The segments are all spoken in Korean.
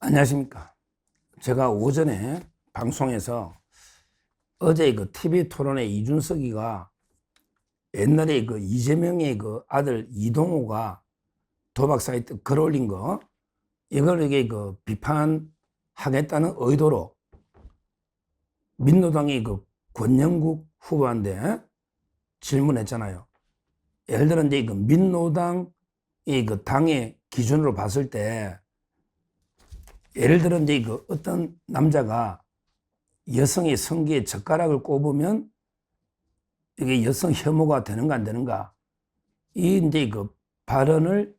안녕하십니까. 제가 오전에 방송에서 어제 그 TV 토론회 이준석이가 옛날에 그 이재명의 그 아들 이동호가 도박 사이트 글 올린 거, 이걸 이게 그 비판하겠다는 의도로 민노당의 그 권영국 후보한테 질문했잖아요. 예를 들어 이제 그 민노당의 그 당의 기준으로 봤을 때, 예를 들어 이제 그 어떤 남자가 여성의 성기에 젓가락을 꼽으면 이게 여성 혐오가 되는가 안 되는가, 이 이제 그 발언을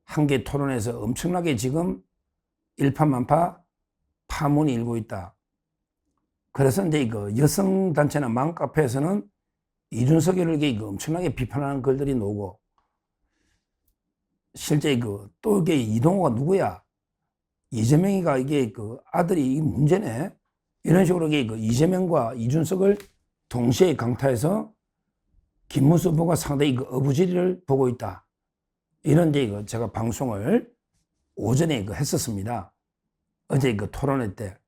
한개 토론에서 엄청나게 지금 일파만파 파문이 일고 있다. 그래서 이제 그 여성 단체나 맘카페에서는 이준석이를 이게 엄청나게 비판하는 글들이 나오고, 실제 그 또 이게 이동호가 누구야? 이재명이가 이게 그 아들이 이 문제네? 이런 식으로 이게 그 이재명과 이준석을 동시에 강타해서 김문수 후보가 상당히 그 어부지리를 보고 있다. 이런 이제 그 제가 방송을 오전에 그 했었습니다. 어제 그 토론회 때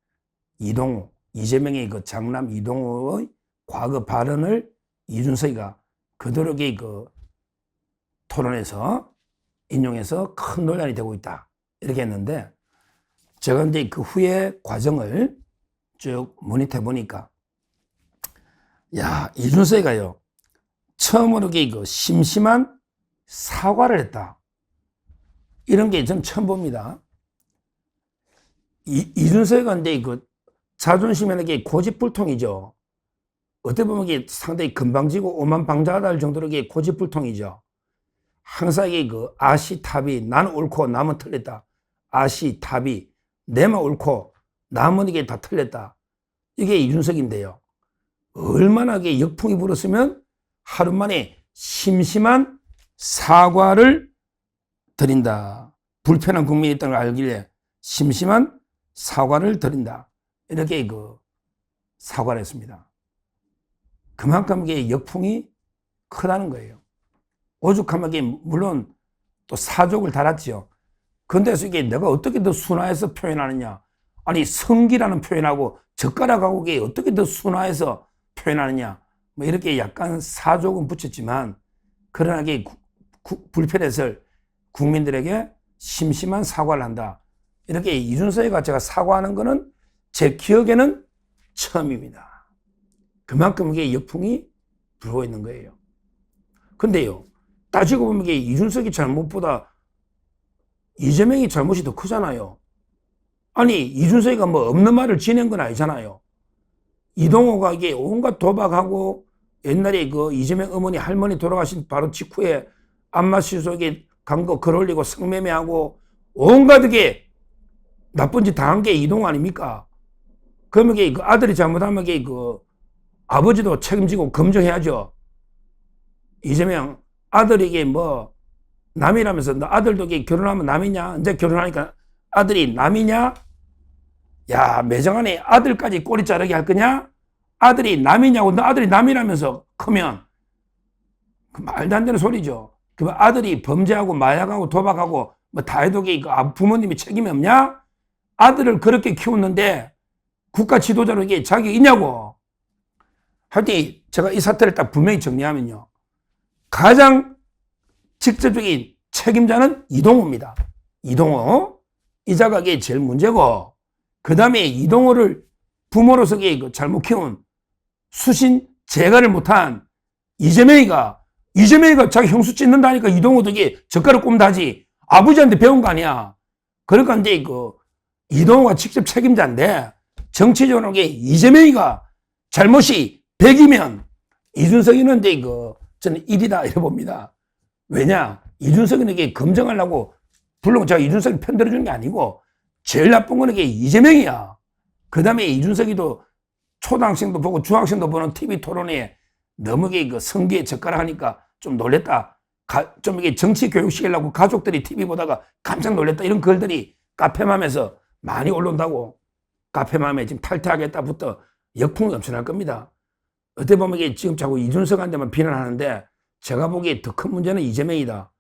이동호, 이재명의 그 장남 이동호의 과거 발언을 이준석이가 그대로 그 토론에서 인용해서 큰 논란이 되고 있다. 이렇게 했는데, 제가 이제 그 후에 과정을 쭉 모니터해 보니까, 야, 이준석이가요, 처음으로 그 심심한 사과를 했다. 이런 게 전 처음 봅니다. 이준석이가 이제 그 자존심에는 게 고집불통이죠. 어떻게 보면 이게 상당히 건방지고 오만방자하다 할 정도로 이게 고집불통이죠. 항상 이게 그 아시탑이 나는 옳고 남은 틀렸다. 아시탑이 내만 옳고 남은 이게 다 틀렸다. 이게 이준석인데요. 얼마나 이게 역풍이 불었으면 하루 만에 심심한 사과를 드린다. 불편한 국민이 있다는 걸 알길래 심심한 사과를 드린다. 이렇게 그 사과를 했습니다. 그만큼 이게 역풍이 크다는 거예요. 오죽하면 물론 또 사족을 달았지요. 그런데서 이게 내가 어떻게 더 순화해서 표현하느냐. 아니, 성기라는 표현하고 젓가락하고 이게 어떻게 더 순화해서 표현하느냐. 뭐 이렇게 약간 사족은 붙였지만, 그러나 이게 불편해서 국민들에게 심심한 사과를 한다. 이렇게 이준석이가 제가 사과하는 거는 제 기억에는 처음입니다. 그만큼 이게 역풍이 불고 있는 거예요. 근데요, 따지고 보면 이게 이준석이 잘못보다 이재명이 잘못이 더 크잖아요. 아니, 이준석이가 뭐 없는 말을 지낸 건 아니잖아요. 이동호가 이게 온갖 도박하고, 옛날에 그 이재명 어머니 할머니 돌아가신 바로 직후에 안마실속에 간 거 글 올리고 성매매하고 온갖 게 나쁜 짓 당한 게 이동호 아닙니까? 그러면 그 아들이 잘못하면 그 아버지도 책임지고 검증해야죠. 이재명 아들에게 뭐 남이라면서, 너 아들도 결혼하면 남이냐? 이제 결혼하니까 아들이 남이냐? 야, 매정하네. 아들까지 꼬리 자르게 할 거냐? 아들이 남이냐고. 너 아들이 남이라면서 크면 그 말도 안 되는 소리죠. 그 아들이 범죄하고 마약하고 도박하고 뭐 다 해도 부모님이 책임이 없냐? 아들을 그렇게 키웠는데 국가 지도자로 이게 자격이 있냐고. 하여튼 제가 이 사태를 딱 분명히 정리하면요, 가장 직접적인 책임자는 이동호입니다. 이동호. 이 자각이 제일 문제고, 그 다음에 이동호를 부모로서 잘못 키운 수신 제거를 못한 이재명이가 자기 형수 찢는다니까 이동호도 젓가락 꼽다지 아버지한테 배운 거 아니야. 그러니까 이제 이동호가 직접 책임자인데, 정치적으로 이재명이가 잘못이 100이면 이준석이는 이제 저는 1이다 이래 봅니다. 왜냐? 이준석이는 검증하려고 물론 제가 이준석이 편들어주는 게 아니고, 제일 나쁜 거는 이재명이야. 그 다음에 이준석이도 초등학생도 보고 중학생도 보는 TV 토론에 너무 성기에 젓가락 하니까 좀 놀랬다. 좀 정치 교육시키려고 가족들이 TV 보다가 깜짝 놀랬다. 이런 글들이 카페맘에서 많이 올라온다고. 카페맘에 지금 탈퇴하겠다부터 역풍이 엄청날 겁니다. 어떻게 보면 지금 자꾸 이준석한테만 비난하는데, 제가 보기에 더 큰 문제는 이재명이다.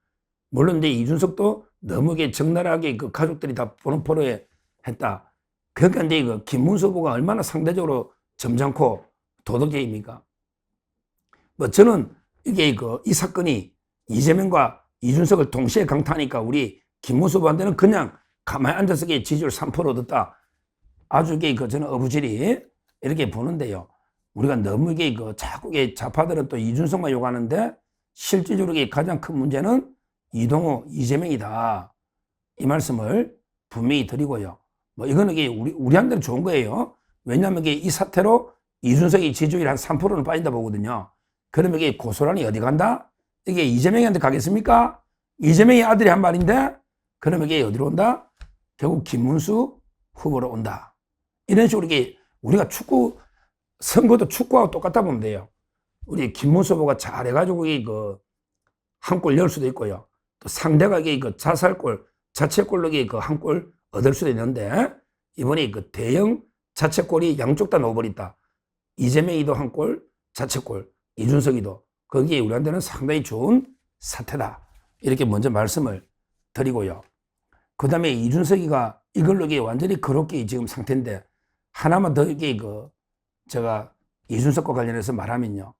물론 이제 이준석도 너무 적나라하게 그 가족들이 다 보는 포로에 했다. 그러니까 이제 그 김문수 후보가 얼마나 상대적으로 점잖고 도덕적입니까? 뭐 저는 이게 이 사건이 이재명과 이준석을 동시에 강타하니까 우리 김문수 후보한테는 그냥 가만히 앉아서 지지율 3% 얻었다. 아주 저는 어부질이 이렇게 보는데요. 우리가 너무 자꾸 좌파들은 또 이준석만 욕하는데 실질적으로 가장 큰 문제는 이동호, 이재명이다. 이 말씀을 분명히 드리고요. 뭐 이거는 우리한테는 좋은 거예요. 왜냐하면 이 사태로 이준석이 지지율이 한 3%는 빠진다 보거든요. 그러면 고스란히 어디 간다? 이게 이재명한테 가겠습니까? 이재명의 아들이 한 말인데 그러면 어디로 온다? 결국 김문수 후보로 온다. 이런 식으로 우리가 선거도 축구하고 똑같다 보면 돼요. 우리 김문수 후보가 잘해가지고 한 골 넣을 수도 있고요. 또 상대가 자살골, 자책골로 한 골 얻을 수도 있는데 이번에 대형 자책골이 양쪽 다 넣어버렸다. 이재명이도 한 골, 자책골, 이준석이도. 거기에 우리한테는 상당히 좋은 사태다. 이렇게 먼저 말씀을 드리고요. 그 다음에 이준석이가 이걸로 완전히 그렇게 지금 상태인데 하나만 더 제가 이준석과 관련해서 말하면요.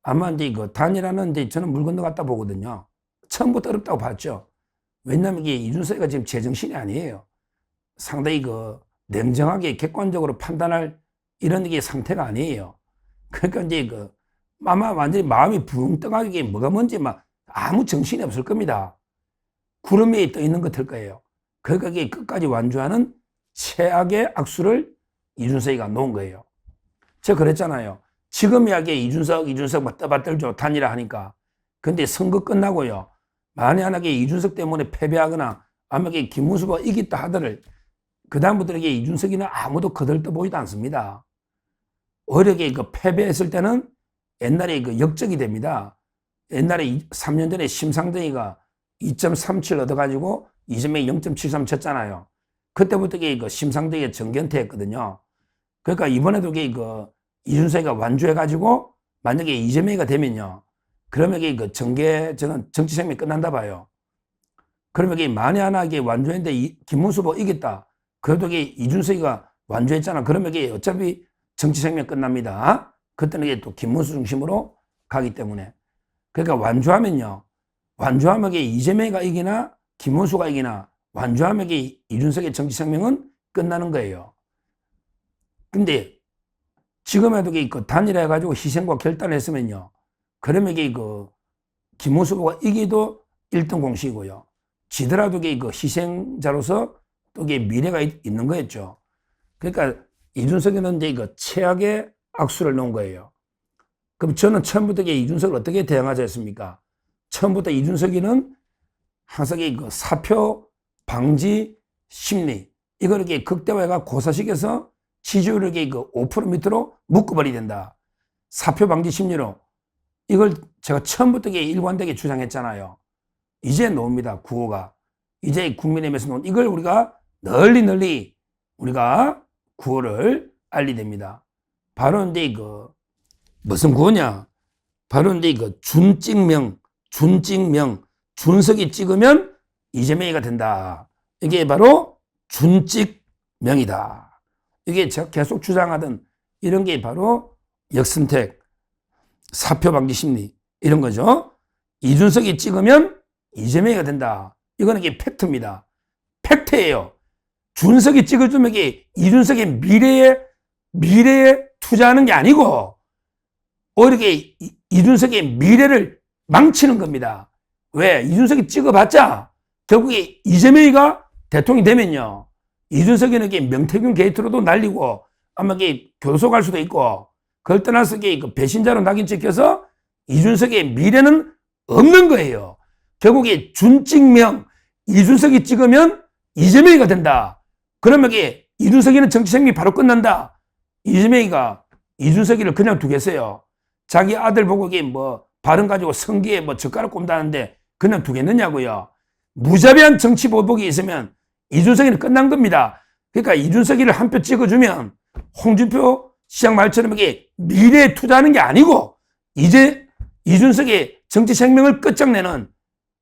아마 이제 단일화는 저는 물 건너갔다 보거든요. 처음부터 어렵다고 봤죠. 왜냐하면 이준석이가 지금 제정신이 아니에요. 상당히 냉정하게 객관적으로 판단할 이런 상태가 아니에요. 그러니까 이제 아마 완전히 마음이 붕 떠가게 뭐가 뭔지 아무 정신이 없을 겁니다. 구름 위에 떠 있는 것 같을 거예요. 그러니까 끝까지 완주하는 최악의 악수를 이준석이가 놓은 거예요. 제가 그랬잖아요. 지금이야 이준석 맞들죠. 단일화 하니까. 근데 선거 끝나고요. 만약에 이준석 때문에 패배하거나 아마 김문수 후보가 이겼다 하더를 그다음부터 이준석이는 아무도 거들떠 보이도 않습니다. 오히려 패배했을 때는 옛날에 역적이 됩니다. 옛날에 3년 전에 심상정이가 2.37 얻어가지고 이재명이 0.73 쳤잖아요. 그때부터 심상정이가 정견퇴 했거든요. 그러니까 이번에도 이준석이가 완주해가지고 만약에 이재명이가 되면요. 그러면 저는 정치 생명이 끝난다 봐요. 그러면 만에 하나 완주했는데 김문수 후보 이겼다. 그래도 이준석이가 완주했잖아. 그러면 어차피 정치 생명 끝납니다. 그때는 또 김문수 중심으로 가기 때문에. 그러니까 완주하면 이재명이가 이기나 김문수가 이기나 완주하면 이준석의 정치 생명은 끝나는 거예요. 근데 지금에도 단일화해가지고 희생과 결단을 했으면요. 그러면 김문수 후보가 이기도 1등 공식이고요. 지더라도 희생자로서 또 미래가 있는 거였죠. 그러니까 이준석이는 이제 최악의 악수를 놓은 거예요. 그럼 저는 처음부터 이준석을 어떻게 대응하자 했습니까? 처음부터 이준석이는 항상 사표 방지 심리 이걸 극대화해가 고사시켜서 지지율을 5% 밑으로 묶어버려야 된다. 사표 방지 심리로 이걸 제가 처음부터 일관되게 주장했잖아요. 이제 나옵니다. 구호가. 이제 국민의힘에서 나온 이걸 우리가 널리 우리가 구호를 알리됩니다. 바로 이제 무슨 구호냐? 바로 이제 준석이 찍으면 이재명이가 된다. 이게 바로 준찍명이다. 이게 제가 계속 주장하던 이런 게 바로 역선택, 사표 방지 심리 이런 거죠. 이준석이 찍으면 이재명이가 된다. 이거는 팩트입니다. 팩트예요. 준석이 찍어주면 이준석의 미래에 투자하는 게 아니고 오히려 이준석의 미래를 망치는 겁니다. 왜? 이준석이 찍어봤자 결국에 이재명이가 대통령이 되면요. 이준석이는 명태균 게이트로도 날리고 아마 교도소 갈 수도 있고 그걸 떠나서 배신자로 낙인 찍혀서 이준석의 미래는 없는 거예요. 결국에 준찍명 이준석이 찍으면 이재명이가 된다. 그러면 이준석이는 정치 생명이 바로 끝난다. 이준석이를 그냥 두겠어요. 자기 아들 보고 발언 가지고 성기에 젓가락 꼽다는데 그냥 두겠느냐고요. 무자비한 정치 보복이 있으면 이준석이는 끝난 겁니다. 그러니까 이준석이를 한 표 찍어주면 홍준표 시장 말처럼 미래에 투자하는 게 아니고 이제 이준석의 정치 생명을 끝장내는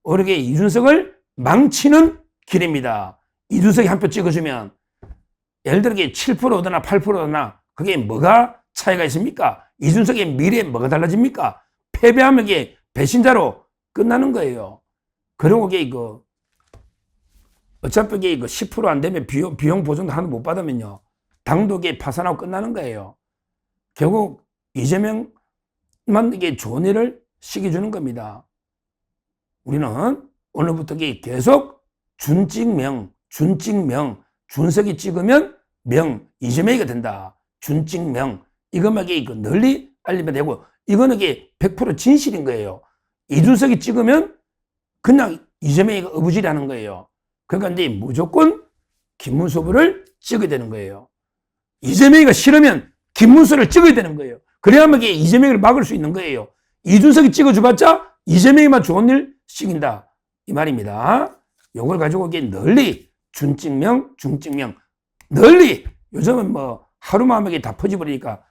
오히려 이준석을 망치는 길입니다. 이준석이 한 표 찍어주면 예를 들어 7%나 8%나 그게 뭐가 차이가 있습니까? 이준석의 미래에 뭐가 달라집니까? 패배하면 이게 배신자로 끝나는 거예요. 그리고 이게 어차피 이게 10% 안 되면 비용 보전도 하나도 못 받으면요. 당도 이게 파산하고 끝나는 거예요. 결국 이재명만 이게 좋은 일을 시켜주는 겁니다. 우리는 오늘부터 계속 준석이 찍으면 이재명이가 된다. 준찍명. 이것만 널리 알리면 되고, 이거는 100% 진실인 거예요. 이준석이 찍으면 그냥 이재명이가 어부지리하는 거예요. 그러니까 이제 무조건 김문수 후보를 찍어야 되는 거예요. 이재명이가 싫으면 김문수를 찍어야 되는 거예요. 그래야만 이재명을 막을 수 있는 거예요. 이준석이 찍어줘봤자 이재명이만 좋은 일 시킨다. 이 말입니다. 요걸 가지고 널리 준찍명, 널리 요즘은 하루마음에 다 퍼져버리니까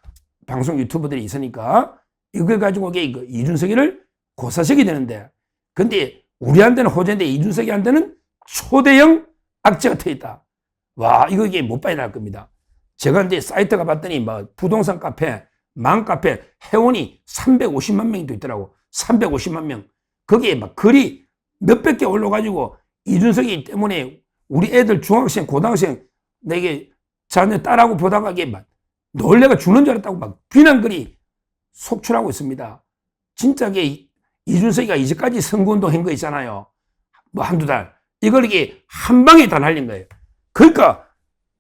방송 유튜버들이 있으니까 이걸 가지고 이준석이를 고사시켜야 되는데, 근데 우리한테는 호재인데 이준석이한테는 초대형 악재가 터있다. 와, 이게 못 봐야 할 겁니다. 제가 이제 사이트 가봤더니 부동산 카페, 맘카페 회원이 350만 명이 또 있더라고. 350만 명. 거기에 글이 몇백 개 올라가지고 이준석이 때문에 우리 애들 중학생, 고등학생 내게 자녀 딸하고 보다가 놀래가 죽는 줄 알았다고 비난글이 속출하고 있습니다. 진짜 이준석이가 이제까지 선거운동 한 거 있잖아요. 한두 달. 이걸 한 방에 다 날린 거예요. 그러니까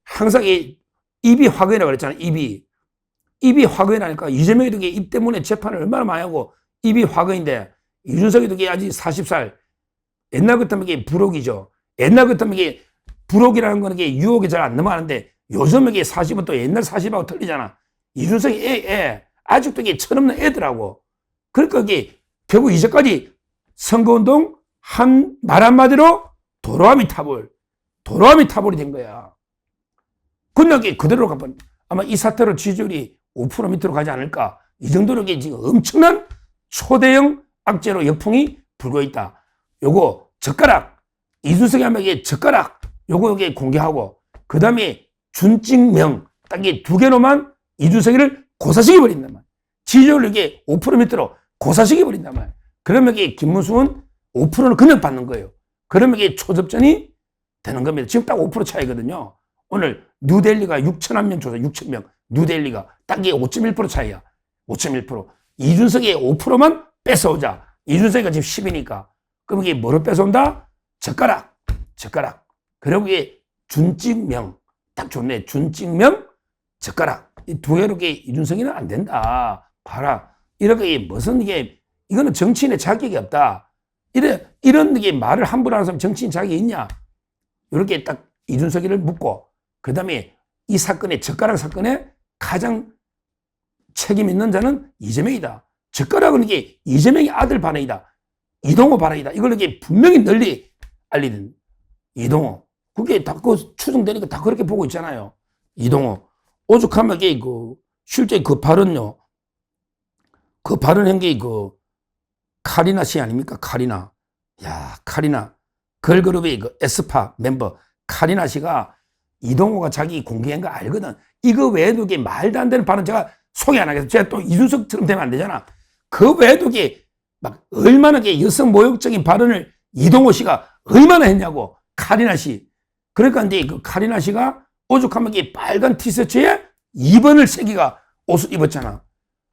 항상 입이 화근이라고 그랬잖아요. 입이 화근이라니까 이재명이도 입 때문에 재판을 얼마나 많이 하고 입이 화근인데, 이준석이도 아직 40살. 옛날 같으면 불혹이죠. 옛날 같으면 불혹이라는 거는 유혹이 잘 안 넘어가는데 요즘 40은 또 옛날 40하고 틀리잖아. 이준석이 아직도 철없는 애들하고. 그러니까 결국 이제까지 선거운동 말 한마디로 도로아미 타불이 된 거야. 근데 그대로 가면 아마 이 사태로 지지율이 5% 밑으로 가지 않을까. 이 정도로 지금 엄청난 초대형 악재로 역풍이 불고 있다. 요거 젓가락, 이준석이 하면 젓가락 요거 공개하고, 그 다음에 준찍명 딱 두 개로만 이준석이를 고사시켜 버린단 말. 지지율을 5% 밑으로 고사시켜 버린단 말. 그러면 김문수는 5%는 그냥 받는 거예요. 그러면 초접전이 되는 겁니다. 지금 딱 5% 차이거든요. 오늘 뉴델리가 6천만 명 조사, 6천 명. 뉴델리가 딱 5.1% 차이야. 5.1%. 이준석이 5%만 뺏어오자. 이준석이가 지금 10이니까. 그럼 뭐로 뺏어온다? 젓가락. 그리고 준찍명. 딱 좋네. 준찍명, 젓가락. 이 두 개로 이준석이는 안 된다. 봐라. 이렇게 이거는 정치인의 자격이 없다. 이런 말을 함부로 하는 사람 정치인 자격이 있냐? 이렇게 딱 이준석이를 묻고, 그 다음에 이 사건의 젓가락 사건에 가장 책임 있는 자는 이재명이다. 젓가락은 이재명의 아들 발언이다. 이동호 발언이다. 이걸 분명히 널리 알리는 이동호. 그게 다 추정되니까 다 그렇게 보고 있잖아요. 이동호. 오죽하면 실제 그 발언요. 그 발언한 게 카리나 씨 아닙니까? 카리나. 야, 카리나. 걸그룹의 에스파 멤버 카리나 씨가 이동호가 자기 공개한 거 알거든. 이거 외에도 말도 안 되는 발언 제가 소개 안 하겠어. 제가 또 이준석처럼 되면 안 되잖아. 그 외에도 얼마나 여성 모욕적인 발언을 이동호 씨가 얼마나 했냐고. 카리나 씨. 그러니까 이제 카리나 씨가 오죽하면 빨간 티셔츠에 2번을 새기가 옷을 입었잖아.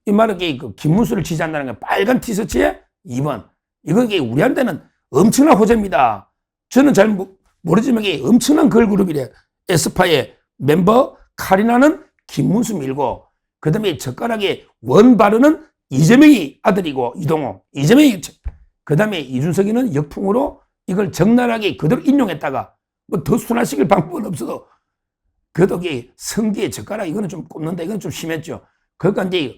이 말은 김문수를 지지한다는 게 빨간 티셔츠에 2번. 이거 우리한테는 엄청난 호재입니다. 저는 잘 모르지만 엄청난 걸그룹이래. 에스파의 멤버 카리나는 김문수 밀고, 그 다음에 젓가락의 원 발언은 이재명이 아들이고 이동호. 이재명이. 그 다음에 이준석이는 역풍으로 이걸 적나라하게 그대로 인용했다가 더 순화시킬 방법은 없어도 그래도 성기의 젓가락 이거는 좀 꼽는다. 이건 좀 심했죠. 그러니까 이제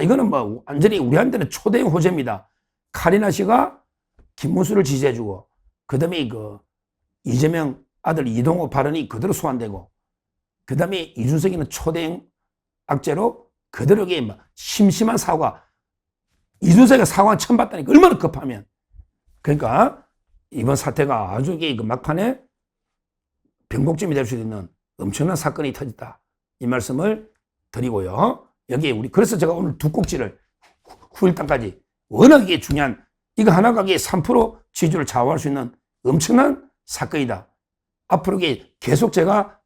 이거는 완전히 우리한테는 초대형 호재입니다. 카리나 씨가 김문수를 지지해주고, 그 다음에 이재명 아들 이동호 발언이 그대로 소환되고, 그 다음에 이준석이는 초대형 악재로 그대로 심심한 사과. 이준석이가 사과 처음 받다니까 얼마나 급하면. 그러니까 이번 사태가 아주 이게 그 막판에 변곡점이 될 수 있는 엄청난 사건이 터졌다. 이 말씀을 드리고요. 여기에 그래서 제가 오늘 두 꼭지를 후일담까지 워낙 이게 중요한, 이거 하나가 3% 지지율을 좌우할 수 있는 엄청난 사건이다. 앞으로 계속 제가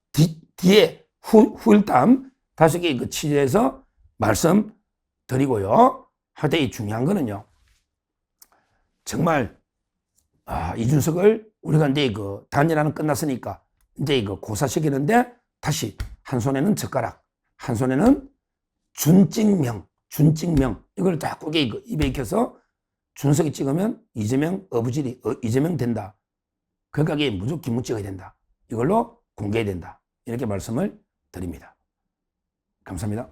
뒤에 후일담 5개 그 취재해서 말씀드리고요. 할 때 이 중요한 거는요. 정말, 이준석을 우리가 이제 그 단일화는 끝났으니까 이제 이거 고사시키는데 다시 한 손에는 젓가락, 한 손에는 준찍명 이걸 자꾸 입에 익혀서 준석이 찍으면 이재명 어부질이 이재명 된다. 그러니까 이게 무조건 김문 찍어야 된다. 이걸로 공개해야 된다. 이렇게 말씀을 드립니다. 감사합니다.